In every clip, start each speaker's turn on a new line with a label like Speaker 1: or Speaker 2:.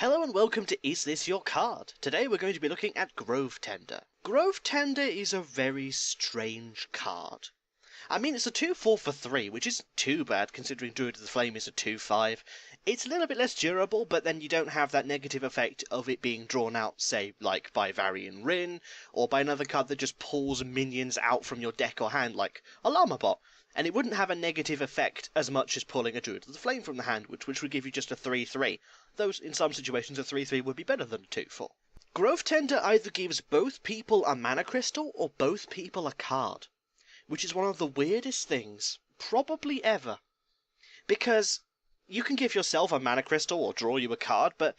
Speaker 1: Hello and welcome to Is This Your Card? Today we're going to be looking at Grove Tender. Grove Tender is a very strange card. I mean, it's a 2/4 for 3, which isn't too bad considering Druid of the Flame is a 2/5. It's a little bit less durable, but then you don't have that negative effect of it being drawn out, say, like by Varian Rin, or by another card that just pulls minions out from your deck or hand, like a Llama Bot. And it wouldn't have a negative effect as much as pulling a Druid of the Flame from the hand, which would give you just a 3/3. Though in some situations a 3/3 would be better than a 2/4. Grove Tender either gives both people a mana crystal or both people a card, which is one of the weirdest things, probably ever. Because you can give yourself a mana crystal or draw you a card, but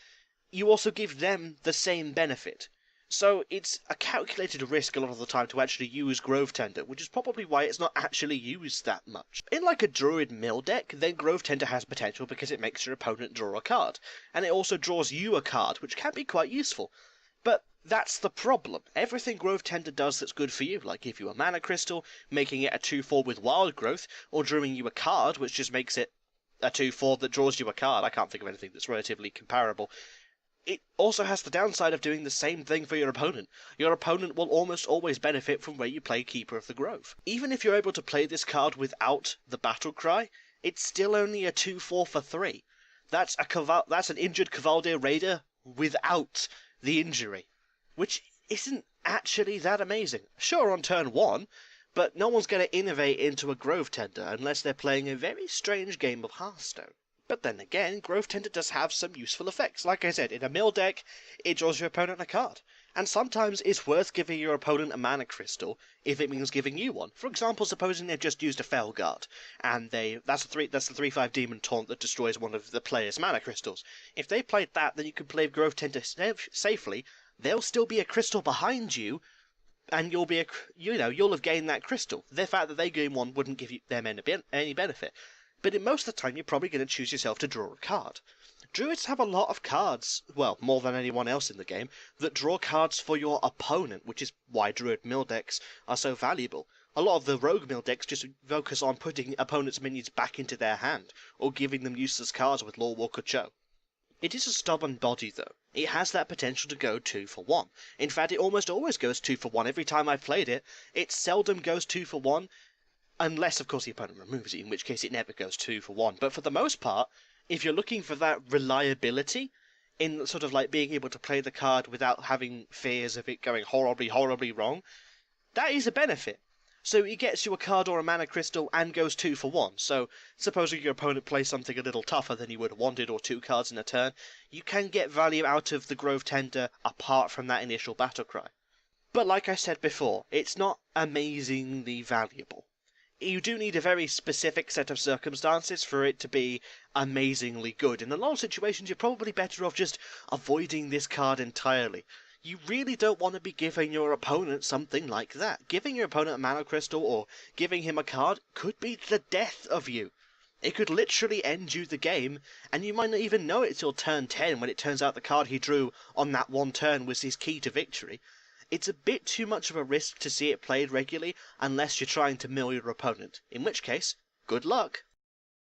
Speaker 1: you also give them the same benefit. So it's a calculated risk a lot of the time to actually use Grove Tender, which is probably why it's not actually used that much. In like a Druid mill deck, then Grove Tender has potential because it makes your opponent draw a card, and it also draws you a card, which can be quite useful. But that's the problem. Everything Grove Tender does that's good for you, like give you a mana crystal, making it a 2/4 with wild growth, or drawing you a card, which just makes it a 2/4 that draws you a card. I can't think of anything that's relatively comparable. It also has the downside of doing the same thing for your opponent. Your opponent will almost always benefit from where you play Keeper of the Grove. Even if you're able to play this card without the Battle Cry, it's still only a 2/4 for 3. That's an injured Cavaldir Raider without the injury, which isn't actually that amazing. Sure, on turn 1, but no one's going to innovate into a Grove Tender unless they're playing a very strange game of Hearthstone. But then again, Grove Tender does have some useful effects. Like I said, in a mill deck, it draws your opponent a card. And sometimes it's worth giving your opponent a mana crystal if it means giving you one. For example, supposing they've just used a Felguard, and that's the 3/5 Demon Taunt that destroys one of the player's mana crystals. If they played that, then you can play Grove Tender safely. There'll still be a crystal behind you, and you'll have gained that crystal. The fact that they gain one wouldn't give them any benefit. But in most of the time, you're probably going to choose yourself to draw a card. Druids have a lot of cards, well, more than anyone else in the game, that draw cards for your opponent, which is why Druid mill decks are so valuable. A lot of the Rogue mill decks just focus on putting opponents' minions back into their hand, or giving them useless cards with Lorewalker Cho. It is a stubborn body, though. It has that potential to go 2 for 1. In fact, it almost always goes 2 for 1 every time I've played it. It seldom goes 2 for 1, unless, of course, the opponent removes it, in which case it never goes 2 for 1. But for the most part, if you're looking for that reliability, in sort of like being able to play the card without having fears of it going horribly, horribly wrong, that is a benefit. So it gets you a card or a mana crystal and goes 2 for 1. So, supposing your opponent plays something a little tougher than you would have wanted, or 2 cards in a turn, you can get value out of the Grove Tender apart from that initial battle cry. But like I said before, it's not amazingly valuable. You do need a very specific set of circumstances for it to be amazingly good. In a lot of situations, you're probably better off just avoiding this card entirely. You really don't want to be giving your opponent something like that. Giving your opponent a mana crystal or giving him a card could be the death of you. It could literally end you the game, and you might not even know it till turn 10 when it turns out the card he drew on that one turn was his key to victory. It's a bit too much of a risk to see it played regularly unless you're trying to mill your opponent, in which case, good luck.